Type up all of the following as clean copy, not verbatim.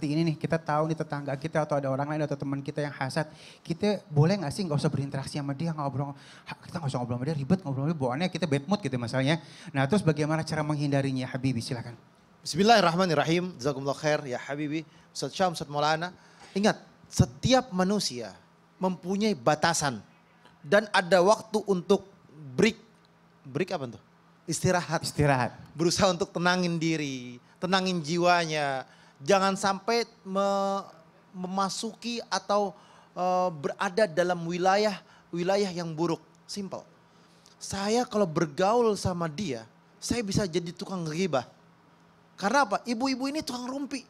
seperti ini nih, kita tahu nih tetangga kita atau ada orang lain atau teman kita yang hasad, kita boleh gak sih gak usah berinteraksi sama dia, kita gak usah ngobrol sama dia, ribet ngobrol, bawaannya kita bad mood gitu masalahnya. Nah terus bagaimana cara menghindarinya Habibi, silakan. Bismillahirrahmanirrahim, jazakumullah khair ya Habibi, Ustaz Syam, Ustaz Maulana. Ingat, setiap manusia mempunyai batasan dan ada waktu untuk break apa tuh? Istirahat. Berusaha untuk tenangin diri, tenangin jiwanya. Jangan sampai memasuki atau berada dalam wilayah yang buruk. Simple. Saya kalau bergaul sama dia, saya bisa jadi tukang ghibah. Karena apa? Ibu-ibu ini tukang rumpi.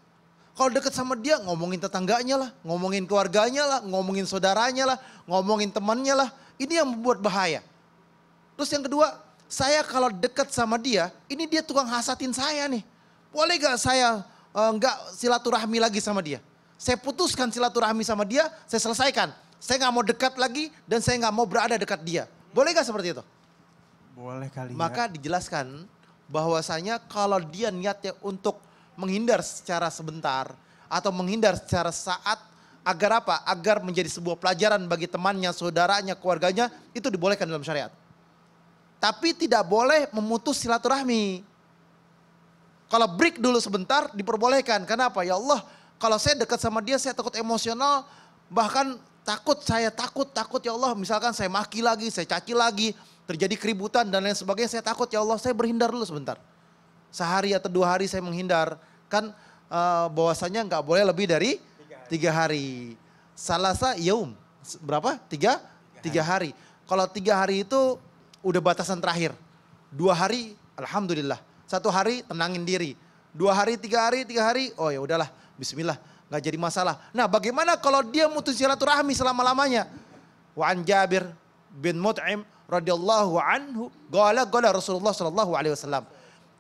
Kalau deket sama dia ngomongin tetangganya lah, ngomongin keluarganya lah, ngomongin saudaranya lah, ngomongin temannya lah. Ini yang membuat bahaya. Terus yang kedua, saya kalau dekat sama dia, ini dia tukang hasatin saya nih. Boleh gak saya nggak silaturahmi lagi sama dia? Saya putuskan silaturahmi sama dia, saya selesaikan. Saya nggak mau dekat lagi dan saya nggak mau berada dekat dia. Boleh gak seperti itu? Boleh kali ya. Maka dijelaskan bahwasanya kalau dia niatnya untuk menghindar secara sebentar atau menghindar secara saat, agar apa? Agar menjadi sebuah pelajaran bagi temannya, saudaranya, keluarganya, itu dibolehkan dalam syariat. Tapi tidak boleh memutus silaturahmi. Kalau break dulu sebentar diperbolehkan. Kenapa? Ya Allah, kalau saya dekat sama dia saya takut emosional, bahkan saya takut ya Allah, misalkan saya maki lagi, saya caci lagi, terjadi keributan dan lain sebagainya, saya takut ya Allah, saya berhindar dulu sebentar. Sehari atau 2 hari saya menghindar. Kan bahwasanya nggak boleh lebih dari 3 hari. Salasa yaum. Berapa? 3 hari. Kalau 3 hari itu udah batasan terakhir. 2 hari alhamdulillah. 1 hari tenangin diri. 2 hari, 3 hari, oh ya udahlah, bismillah, nggak jadi masalah. Nah, bagaimana kalau dia mutus silaturahmi selama-lamanya? Wa an Jabir bin Mut'im radhiyallahu anhu, qala Rasulullah sallallahu alaihi wasallam,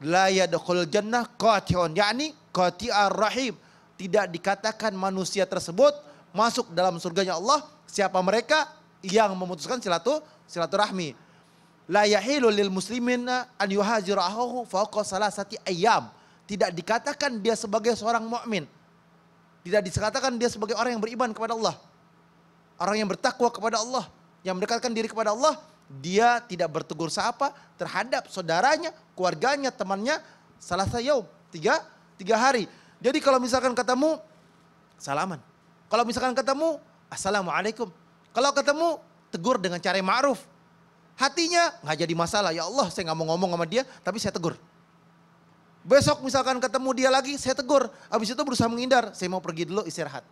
la yadkhul jannah qati'un, yakni qati'ar rahim. Tidak dikatakan manusia tersebut masuk dalam surganya Allah siapa mereka yang memutuskan silaturahmi. La yahilu lil muslimina an yuhajira akhahu fawqa salasati ayyam. Tidak dikatakan dia sebagai seorang mukmin. Tidak dikatakan dia sebagai orang yang beriman kepada Allah. Orang yang bertakwa kepada Allah, yang mendekatkan diri kepada Allah, dia tidak bertegur sapa terhadap saudaranya, keluarganya, temannya salasa yaum, 3 hari. Jadi kalau misalkan ketemu salaman. Kalau misalkan ketemu assalamualaikum. Kalau ketemu tegur dengan cara yang ma'ruf. Hatinya nggak jadi masalah. Ya Allah, saya nggak mau ngomong sama dia, tapi saya tegur. Besok misalkan ketemu dia lagi, saya tegur. Habis itu berusaha menghindar. Saya mau pergi dulu istirahat.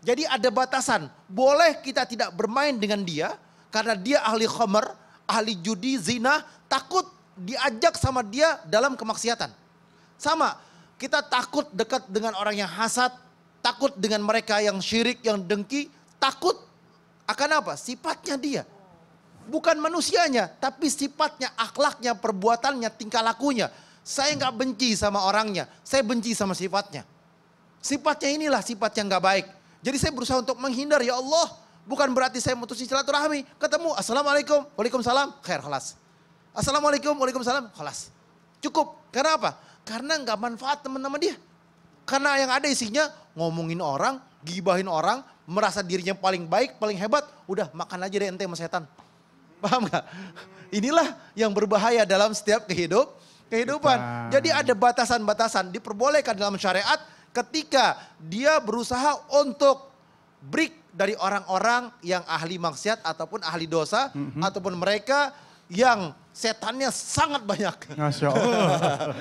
Jadi ada batasan. Boleh kita tidak bermain dengan dia karena dia ahli khamar, ahli judi, zina, takut diajak sama dia dalam kemaksiatan. Sama, kita takut dekat dengan orang yang hasad, takut dengan mereka yang syirik, yang dengki, takut akan apa? Sifatnya dia. Bukan manusianya, tapi sifatnya, akhlaknya, perbuatannya, tingkah lakunya. Saya nggak benci sama orangnya, saya benci sama sifatnya. Sifatnya inilah sifat yang nggak baik. Jadi saya berusaha untuk menghindar, ya Allah. Bukan berarti saya mutusin silaturahmi. Ketemu, assalamualaikum, waalaikumsalam, khair, khalas. Assalamualaikum, waalaikumsalam, khalas. Cukup, karena apa? Karena nggak manfaat teman-teman dia. Karena yang ada isinya ngomongin orang, gibahin orang, merasa dirinya paling baik, paling hebat. Udah makan aja deh ente sama setan. Paham gak? Inilah yang berbahaya dalam setiap kehidupan. Jadi ada batasan-batasan diperbolehkan dalam syariat ketika dia berusaha untuk break dari orang-orang yang ahli maksiat ataupun ahli dosa ataupun mereka yang setannya sangat banyak. Masya Allah.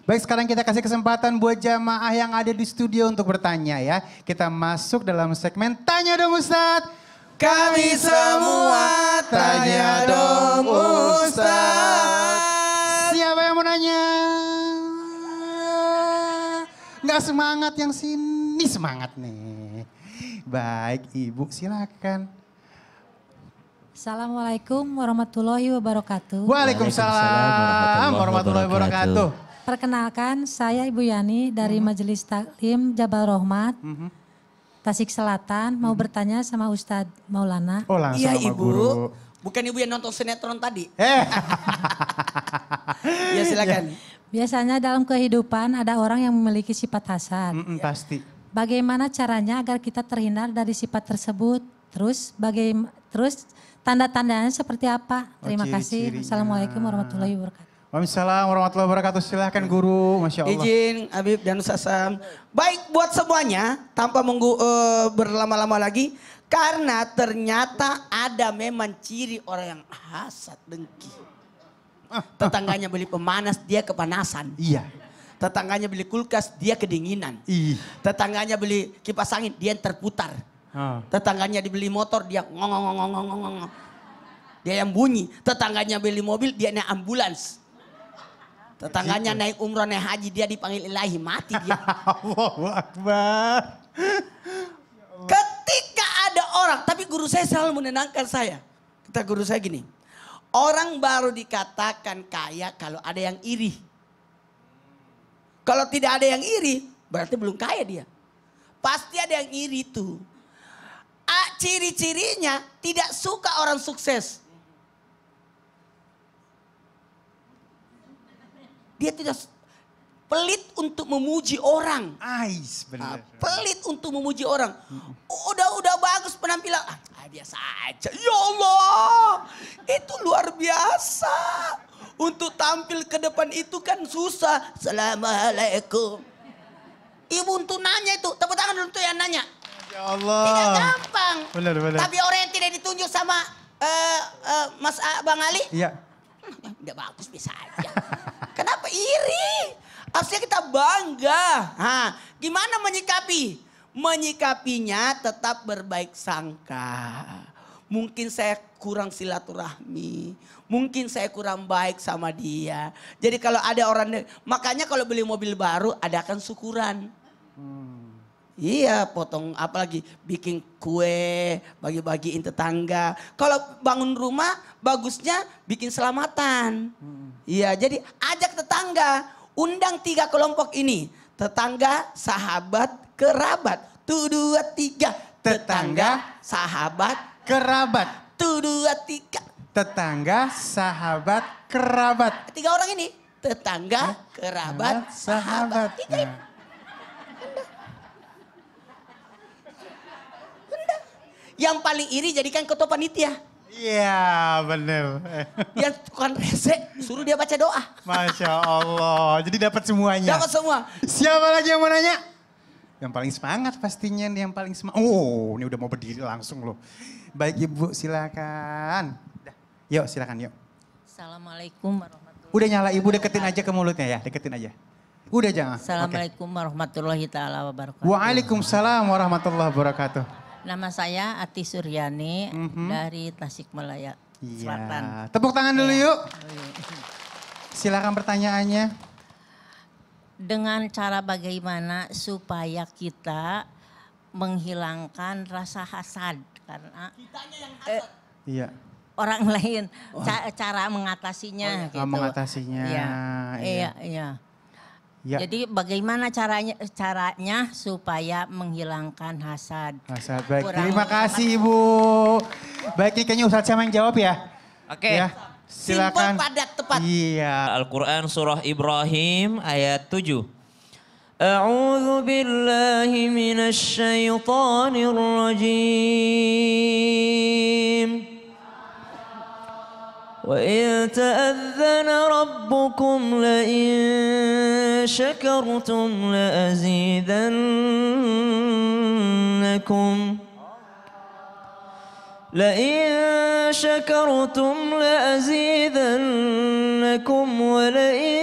Baik, sekarang kita kasih kesempatan buat jamaah yang ada di studio untuk bertanya ya. Kita masuk dalam segmen Tanya Dong Ustadz. Kami semua tanya dong Ustadz. Siapa yang mau nanya? Nggak semangat yang sini, semangat nih. Baik, Ibu silakan. Assalamualaikum warahmatullahi wabarakatuh. Waalaikumsalam warahmatullahi wabarakatuh. Perkenalkan, saya Ibu Yani dari Majelis Taklim Jabal Rahmat, Tasik Selatan. Mau bertanya sama Ustadz Maulana. Oh, langsung Iya sama Ibu, guru. bukan Ibu yang nonton sinetron tadi. Ya silakan. Biasanya dalam kehidupan ada orang yang memiliki sifat hasad. Pasti. Bagaimana caranya agar kita terhindar dari sifat tersebut? Terus tanda-tandanya seperti apa? Terima kasih. ciri-cirinya. Assalamualaikum warahmatullahi wabarakatuh. Waalaikumsalam warahmatullahi wabarakatuh. Silahkan guru, Masya Allah. Izin Habib dan Ustaz Sam. Baik buat semuanya tanpa berlama-lama lagi. Karena ternyata ada memang ciri orang yang hasad dengki. Tetangganya beli pemanas dia kepanasan. Iya. Tetangganya beli kulkas dia kedinginan. Tetangganya beli kipas angin dia terputar. Tetangganya dibeli motor dia ngong. Dia yang bunyi. Tetangganya beli mobil dia naik ambulans. Tetangganya naik umroh naik haji dia dipanggil ilahi mati dia. Allahu Akbar. Ketika ada orang, tapi guru saya selalu menenangkan saya. Kata guru saya gini, orang baru dikatakan kaya kalau ada yang iri. Kalau tidak ada yang iri, berarti belum kaya dia. Pasti ada yang iri tuh. Ciri-cirinya tidak suka orang sukses. Dia tidak pelit untuk memuji orang. Benar. Pelit untuk memuji orang. Udah bagus penampilan. Biasa aja. Ya Allah. Itu luar biasa. Untuk tampil ke depan itu kan susah. Assalamualaikum. Ibu untuk nanya itu. Tepuk tangan dulu tuh yang nanya. Ya Allah. Tidak gampang. Benar. Tapi orang yang tidak ditunjuk sama Mas Bang Ali. Iya. Tidak bagus bisa aja. Kenapa iri? Harusnya kita bangga. Gimana menyikapi? Menyikapinya tetap berbaik sangka. Mungkin saya kurang silaturahmi. Mungkin saya kurang baik sama dia. Jadi kalau ada orang, makanya kalau beli mobil baru adakan syukuran. Iya, potong apalagi bikin kue, bagi-bagiin tetangga. Kalau bangun rumah bagusnya bikin selamatan. Iya, jadi ajak tetangga, undang 3 kelompok ini. Tetangga, sahabat, kerabat. 1, 2, 3. Tetangga, sahabat, Kerabat. 1, 2, 3. Tetangga, sahabat, kerabat. 3 orang ini. Tetangga, kerabat, sahabat. 3 ini. Yang paling iri jadikan ketua panitia. Iya bener. Yang tukang rese suruh dia baca doa. Masya Allah. Jadi dapat semuanya. Dapat semua. Siapa lagi yang mau nanya? Yang paling semangat pastinya nih yang paling semangat. Oh ini udah mau berdiri langsung loh. Baik Ibu silakan. Yuk silakan yuk. Assalamualaikum warahmatullahi Udah nyala Ibu deketin aja ke mulutnya ya. Deketin aja. Udah jangan. Assalamualaikum warahmatullahi taala wabarakatuh. Waalaikumsalam warahmatullahi wabarakatuh. Nama saya Ati Suryani dari Tasikmalaya Selatan. Iya. Tepuk tangan dulu yuk. Silakan pertanyaannya. Dengan cara bagaimana supaya kita menghilangkan rasa hasad karena Iya. orang lain cara mengatasinya gitu. Mengatasinya. Iya. Ya. Jadi bagaimana caranya supaya menghilangkan hasad? Hasad. Baik, Kurang terima kasih Ibu. Baik, ini kayaknya Ustadz Syam yang jawab ya. Oke. Ya, silakan. Simpel, padat, tepat. Iya. Al-Quran surah Ibrahim ayat 7. A'udzu billahi minasy syaithanir rajim. وَإِذْ تَأَذَّنَ رَبُّكُمْ لَئِن شَكَرْتُمْ لَأَزِيدَنَّكُمْ وَلَئِن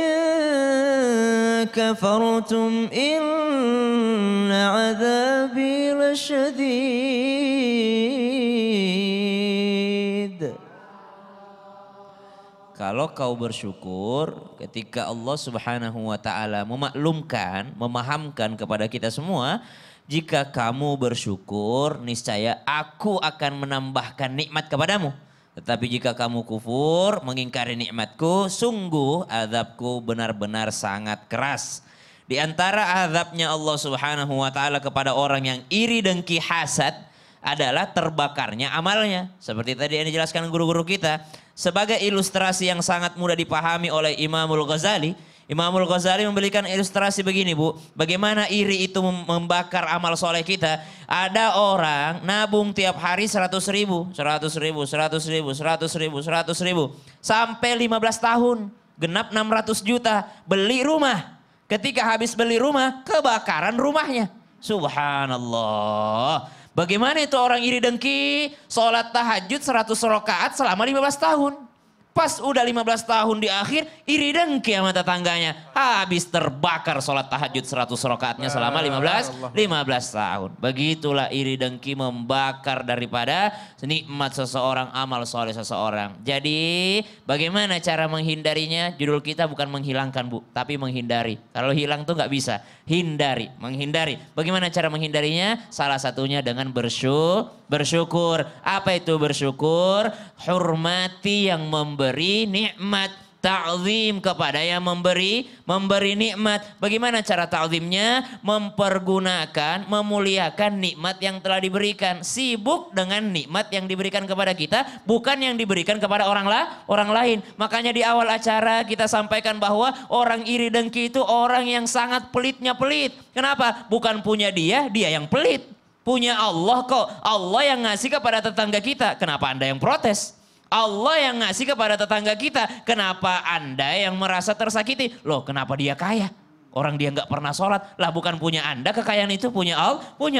كَفَرْتُمْ إِنَّ عَذَابِي لَشَدِيدٌ. Kalau kau bersyukur ketika Allah Subhanahu wa taala memaklumkan, memahamkan kepada kita semua, jika kamu bersyukur niscaya aku akan menambahkan nikmat kepadamu. Tetapi jika kamu kufur, mengingkari nikmatku, sungguh azabku benar-benar sangat keras. Di antara azabnya Allah Subhanahu wa taala kepada orang yang iri dengki hasad adalah terbakarnya amalnya. Seperti tadi yang dijelaskan guru-guru kita. Sebagai ilustrasi yang sangat mudah dipahami oleh Imamul Ghazali, Imamul Ghazali memberikan ilustrasi begini Bu. Bagaimana iri itu membakar amal soleh kita. Ada orang nabung tiap hari 100 ribu. 100 ribu, 100 ribu, 100 ribu, 100 ribu. Sampai 15 tahun. Genap 600 juta. Beli rumah. Ketika habis beli rumah, kebakaran rumahnya. Subhanallah. Bagaimana itu orang iri dengki, sholat tahajud 100 rakaat selama 15 tahun. Pas udah 15 tahun di akhir, iri dengki sama tetangganya. Habis terbakar sholat tahajud 100 rakaatnya selama 15 tahun. Begitulah iri dengki membakar daripada nikmat seseorang, amal soleh seseorang. Jadi bagaimana cara menghindarinya? Judul kita bukan menghilangkan Bu, tapi menghindari. Kalau hilang tuh nggak bisa, hindari, menghindari. Bagaimana cara menghindarinya? Salah satunya dengan bersyukur. Apa itu bersyukur? Hormati yang memberi nikmat, ta'zim kepada yang memberi nikmat. Bagaimana cara ta'zimnya? Mempergunakan, memuliakan nikmat yang telah diberikan. Sibuk dengan nikmat yang diberikan kepada kita, bukan yang diberikan kepada orang lain. Makanya di awal acara kita sampaikan bahwa orang iri dengki itu orang yang sangat pelitnya pelit. Kenapa? Bukan punya dia yang pelit. Punya Allah kok. Allah yang ngasih kepada tetangga kita. Kenapa Anda yang protes? Allah yang ngasih kepada tetangga kita. Kenapa Anda yang merasa tersakiti? Loh kenapa dia kaya? Orang dia nggak pernah sholat. Lah bukan punya Anda kekayaan itu. Punya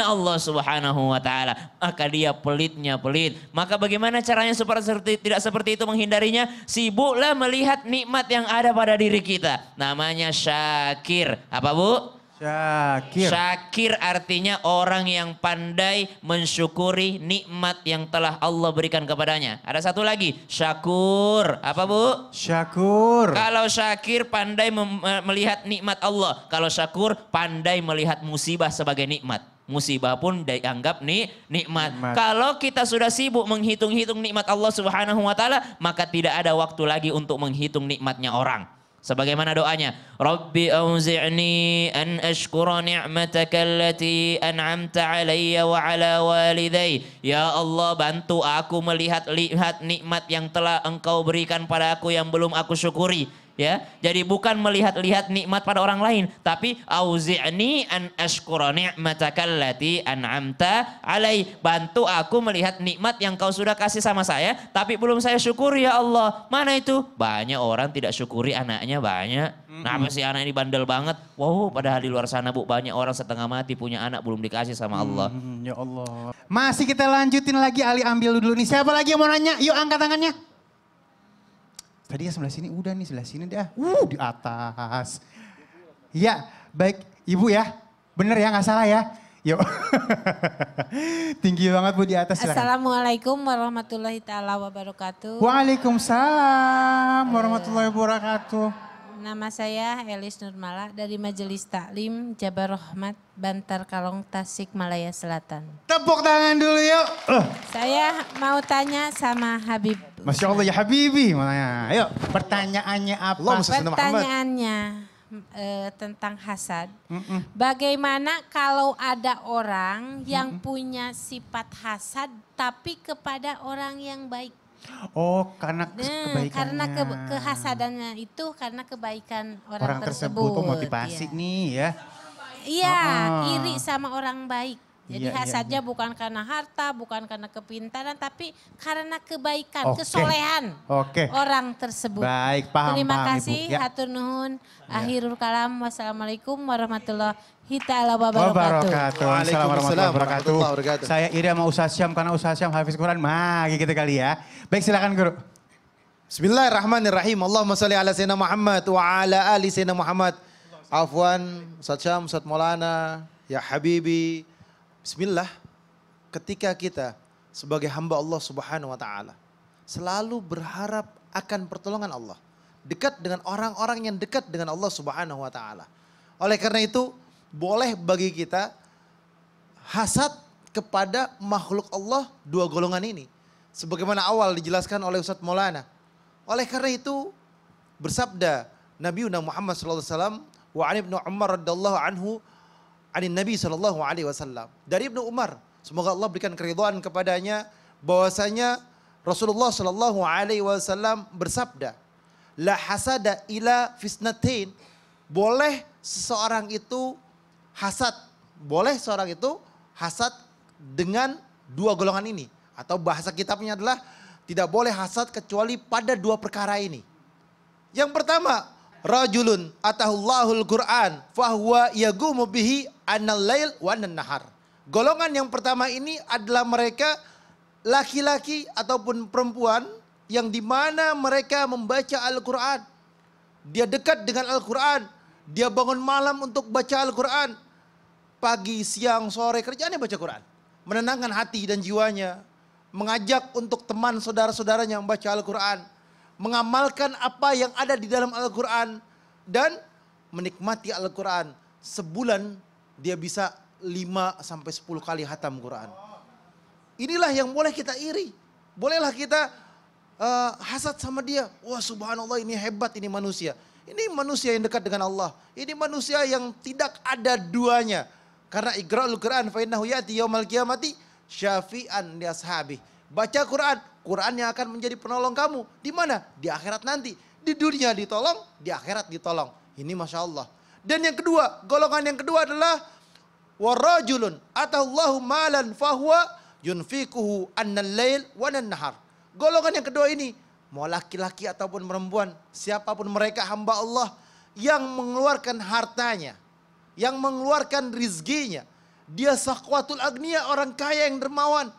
Allah subhanahu wa ta'ala. Maka dia pelitnya pelit. Maka bagaimana caranya supaya tidak seperti itu menghindarinya? Sibuklah melihat nikmat yang ada pada diri kita. Namanya syakir. Apa Bu? Syakir. Syakir artinya orang yang pandai mensyukuri nikmat yang telah Allah berikan kepadanya. Ada satu lagi, syakur. Apa Bu? Syakur. Kalau syakir pandai melihat nikmat Allah. Kalau syakur pandai melihat musibah sebagai nikmat. Musibah pun dianggap nikmat. Kalau kita sudah sibuk menghitung-hitung nikmat Allah Subhanahu wa taala, maka tidak ada waktu lagi untuk menghitung nikmatnya orang. Sebagaimana doanya, Rabbi auzi'ni an ashkura ni'mataka allati an'amta alayya wa ala walidayya. Ya Allah, bantu aku melihat nikmat yang telah Engkau berikan pada aku yang belum aku syukuri. Ya, jadi bukan melihat-lihat nikmat pada orang lain, tapi auzi'ni an ashkura ni'mataka allati an'amta alai. Bantu aku melihat nikmat yang Kau sudah kasih sama saya, tapi belum saya syukuri ya Allah. Mana itu? Banyak orang tidak syukuri anaknya, banyak. Nah, apa sih anak ini bandel banget? Wow, padahal di luar sana Bu, banyak orang setengah mati punya anak belum dikasih sama Allah. Ya Allah. Masih kita lanjutin lagi, Ali ambil dulu nih. Siapa lagi yang mau nanya? Yuk angkat tangannya. Tadi ya sebelah sini, udah nih sebelah sini dah. Di atas. Ya, baik Ibu ya. Bener ya, nggak salah ya. Yuk. Tinggi banget Bu di atas. Silakan. Assalamualaikum warahmatullahi taala wabarakatuh. Waalaikumsalam warahmatullahi wabarakatuh. Nama saya Elis Nurmala dari Majelis Taklim Jabar Rahmat, Bantar Kalong, Tasikmalaya Selatan. Tepuk tangan dulu yuk. Saya mau tanya sama Habib. Masya Allah ya Habibi. Mana? Ayo pertanyaannya apa? Pertanyaannya tentang hasad. Bagaimana kalau ada orang yang punya sifat hasad tapi kepada orang yang baik? Oh, karena kebaikannya. Karena kehasadannya itu karena kebaikan orang tersebut. Oh, motivasi nih ya. Iya, iri sama orang baik. Jadi Iya, hasadnya iya. bukan karena harta, bukan karena kepintaran, tapi karena kebaikan, kesolehan orang tersebut. Baik, paham. Terima paham, kasih, Ibu. Ya. hatur nuhun. Akhirul kalam, wassalamualaikum warahmatullahi ta'ala wabarakatuh. Waalaikumsalam warahmatullahi wabarakatuh. Saya iri sama Ustaz Syam karena Ustaz Syam hafiz Quran. Gitu kali ya. Baik, silakan Guru. Bismillahirrahmanirrahim. Allahumma salli ala sayyidina Muhammad wa ala ali sayyidina Muhammad. Afwan, Ustaz Syam, Ustaz Maulana, ya Habibi. Bismillah, ketika kita sebagai hamba Allah Subhanahu wa taala selalu berharap akan pertolongan Allah, dekat dengan orang-orang yang dekat dengan Allah Subhanahu wa taala. Oleh karena itu, boleh bagi kita hasad kepada makhluk Allah dua golongan ini. Sebagaimana awal dijelaskan oleh Ustaz Maulana. Oleh karena itu, bersabda Nabiuna Muhammad sallallahu alaihi wasallam wa an Ibnu Umar radhiyallahu anhu anin Nabi sallallahu alaihi wasallam. Dari Ibnu Umar, semoga Allah berikan keridhaan kepadanya, bahwasanya Rasulullah sallallahu alaihi wasallam bersabda, la hasada ila fisnatain, boleh seseorang itu hasad. Boleh seorang itu hasad dengan dua golongan ini. Atau bahasa kitabnya adalah tidak boleh hasad kecuali pada dua perkara ini. Yang pertama, rajulun atahullahul Qur'an fahuwa yagumu bihi anal lail wa nahar. Golongan yang pertama ini adalah mereka laki-laki ataupun perempuan yang dimana mereka membaca Al-Quran. Dia dekat dengan Al-Quran. Dia bangun malam untuk baca Al-Quran. Pagi, siang, sore kerjaannya baca Quran. Menenangkan hati dan jiwanya. Mengajak untuk teman saudara-saudaranya yang baca Al-Quran. Mengamalkan apa yang ada di dalam Al-Quran. Dan menikmati Al-Quran. Sebulan dia bisa 5 sampai 10 kali hatam Quran. Inilah yang boleh kita iri. Bolehlah kita hasad sama dia. Wah subhanallah ini hebat ini manusia. Ini manusia yang dekat dengan Allah. Ini manusia yang tidak ada duanya. Karena iqra'ul Quran fa innahu ya'ti yaumal qiyamati syafi'an li ashabi. Baca Quran, Quran yang akan menjadi penolong kamu. Di mana? Di akhirat nanti. Di dunia ditolong, di akhirat ditolong. Ini Masya Allah. Dan yang kedua, golongan yang kedua adalah warajulun atallahu malan fahuwa yunfikuhu annal lail wa nahar. Golongan yang kedua ini, mau laki-laki ataupun perempuan, siapapun mereka hamba Allah yang mengeluarkan hartanya, yang mengeluarkan rizkinya. Dia sakwatul agniya, orang kaya yang dermawan.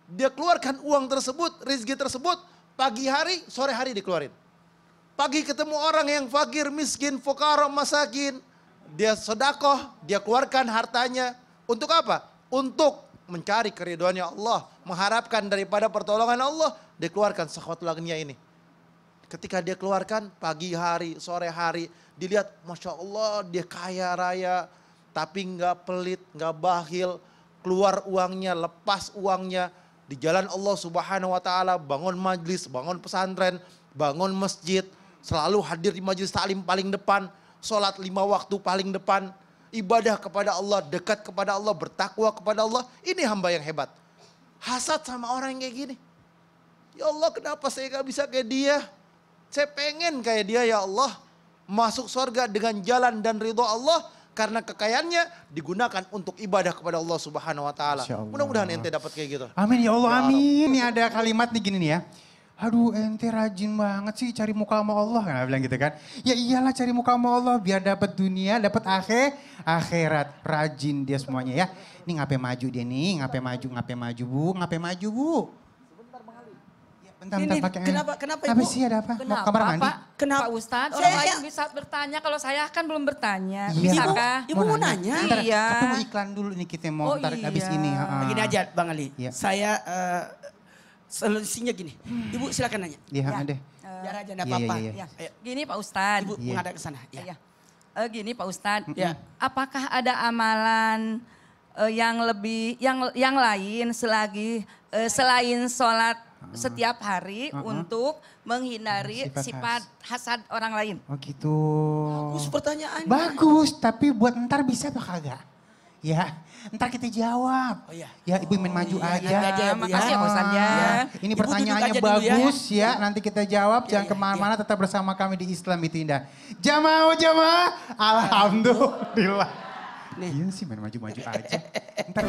Dia keluarkan uang tersebut, rizki tersebut, pagi hari, sore hari dikeluarin. Pagi ketemu orang yang fakir, miskin, fukara, masakin. Dia sedekah, dia keluarkan hartanya. Untuk apa? Untuk mencari keriduannya Allah. Mengharapkan daripada pertolongan Allah. Dia keluarkan sakwatul agniya ini. Ketika dia keluarkan pagi hari, sore hari. Dilihat Masya Allah dia kaya raya. Tapi nggak pelit, nggak bakhil. Keluar uangnya, lepas uangnya. Di jalan Allah Subhanahu wa ta'ala. Bangun majlis, bangun pesantren, bangun masjid. Selalu hadir di majlis taklim paling depan. Sholat 5 waktu paling depan. Ibadah kepada Allah, dekat kepada Allah, bertakwa kepada Allah. Ini hamba yang hebat. Hasad sama orang yang kayak gini. Ya Allah kenapa saya gak bisa kayak dia. Saya pengen kayak dia ya Allah. Masuk surga dengan jalan dan ridho Allah. Karena kekayaannya digunakan untuk ibadah kepada Allah Subhanahu wa ta'ala. Mudah-mudahan ente dapat kayak gitu. Amin ya Allah, amin. Ini ada kalimat nih gini nih ya. Aduh ente rajin banget sih cari muka sama Allah. Kan bilang gitu kan. Ya iyalah cari muka sama Allah biar dapat dunia, dapat akhirat. Rajin dia semuanya ya. Ini ngapain maju dia nih, ngapain maju bu, ngapain maju bu. Sebentar Bang Ali. Ya, bentar pakai. Kenapa Apa Ibu? sih ada apa? Mau Kenapa kamar mandi? Pak? Kenapa? Pak Ustadz, orang lain bisa bertanya. Kalau saya kan belum bertanya. Iya. Bisakah? Ibu mau nanya? Ntar, Iya. Tapi mau iklan dulu nih kita mau Oh, ntar habis iya. ini. Begini aja Bang Ali. Iya. Saya solusinya gini. Ibu silakan nanya. Iya Ya. deh. Biar aja enggak Iya, apa-apa. iya, Ya. Ayo, Gini Pak Ustadz. Ibu Iya. menghadap ke sana. Ya. Ya. Gini Pak Ustadz. Ya. Apakah ada amalan yang lebih yang lain selain sholat setiap hari untuk menghindari Sifat sifat hasad orang lain? Oh gitu. Bagus pertanyaan. Bagus, tapi buat ntar bisa apa kagak? Ya, ntar kita jawab. Oh iya. Ya ibu main maju aja. nanti aja ya, Bu, ya. Makasih ya Pak Ustadz ya. Ini Ibu pertanyaannya duduk aja dulu ya. bagus ya. Nanti kita jawab. Jangan iya, kemana-mana, tetap bersama kami di Islam itu Indah. Jamaah. Alhamdulillah. Nih. Iya sih main maju-maju aja. Ntar